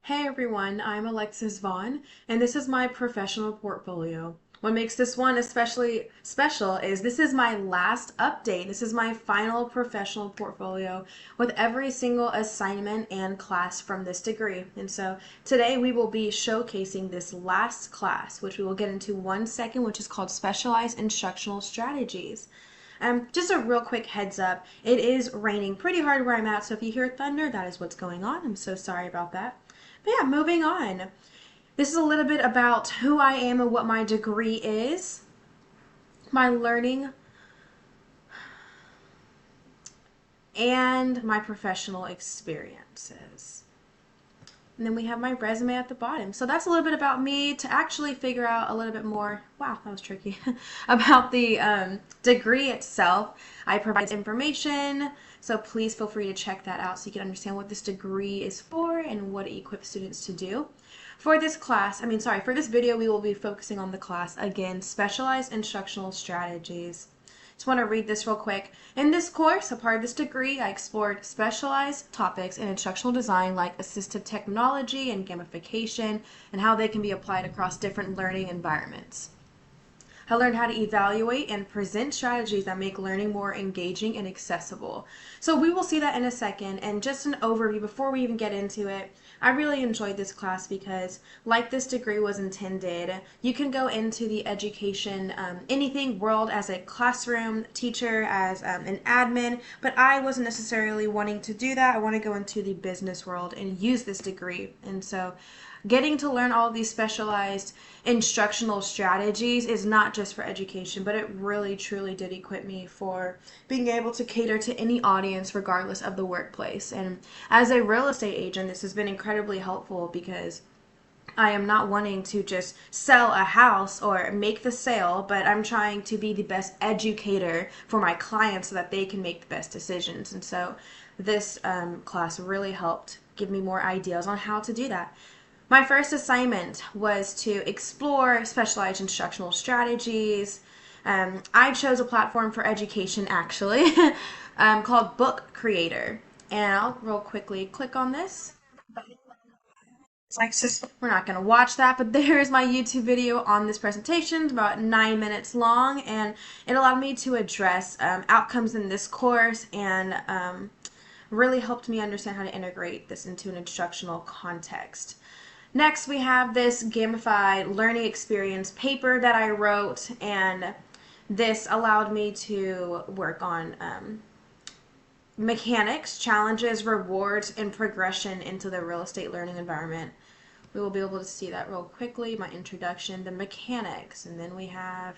Hey everyone, I'm Alexis Vaughn, and this is my professional portfolio. What makes this one especially special is this is my last update. This is my final professional portfolio with every single assignment and class from this degree. And so today we will be showcasing this last class, which we will get into 1 second, which is called Specialized Instructional Strategies. Just a real quick heads up, it is raining pretty hard where I'm at, so if you hear thunder, that is what's going on. I'm so sorry about that. But yeah, moving on. This is a little bit about who I am and what my degree is, my learning, and my professional experiences. And then we have my resume at the bottom. So that's a little bit about me to actually figure out a little bit more. Wow, that was tricky. About the degree itself. I provide information, so please feel free to check that out so you can understand what this degree is for and what it equips students to do. For this for this video, we will be focusing on the class, again, Specialized Instructional Strategies. Just want to read this real quick. In this course, a part of this degree, I explored specialized topics in instructional design like assistive technology and gamification and how they can be applied across different learning environments. I learned how to evaluate and present strategies that make learning more engaging and accessible. So we will see that in a second, and just an overview before we even get into it. I really enjoyed this class because, like this degree was intended, you can go into the education, anything world as a classroom teacher, as an admin, but I wasn't necessarily wanting to do that. I want to go into the business world and use this degree. And so getting to learn all these specialized instructional strategies is not just for education, but it really truly did equip me for being able to cater to any audience regardless of the workplace. And as a real estate agent, this has been incredibly helpful because I am not wanting to just sell a house or make the sale, but I'm trying to be the best educator for my clients so that they can make the best decisions. And so this class really helped give me more ideas on how to do that. My first assignment was to explore specialized instructional strategies. I chose a platform for education actually called Book Creator. And I'll real quickly click on this. We're not going to watch that, but there's my YouTube video on this presentation. It's about 9 minutes long, and it allowed me to address outcomes in this course and really helped me understand how to integrate this into an instructional context. Next, we have this gamified learning experience paper that I wrote, and this allowed me to work on mechanics, challenges, rewards, and progression into the real estate learning environment. We will be able to see that real quickly, my introduction, the mechanics, and then we have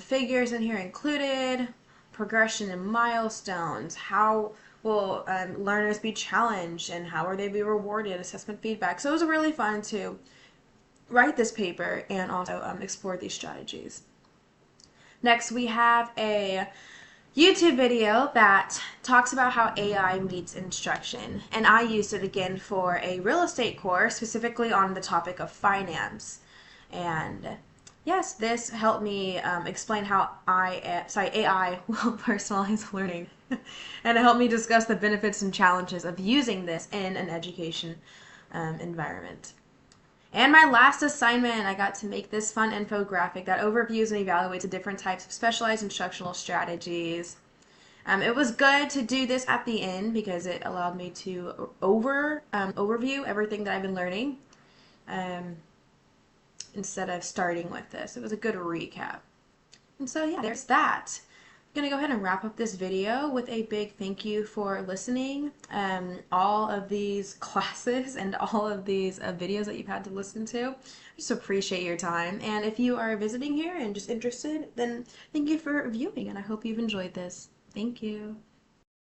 figures in here included, progression and milestones, how will learners be challenged and how are they be rewarded, assessment feedback. So it was really fun to write this paper and also explore these strategies. Next, we have a YouTube video that talks about how AI meets instruction, and I used it again for a real estate course, specifically on the topic of finance. And yes, this helped me explain how AI will personalize learning, and it helped me discuss the benefits and challenges of using this in an education environment. And my last assignment, I got to make this fun infographic that overviews and evaluates the different types of specialized instructional strategies. It was good to do this at the end because it allowed me to overview everything that I've been learning instead of starting with this. It was a good recap. And so yeah, there's that. I'm going to go ahead and wrap up this video with a big thank you for listening. All of these classes and all of these videos that you've had to listen to. I just appreciate your time. And if you are visiting here and just interested, then thank you for viewing, and I hope you've enjoyed this. Thank you.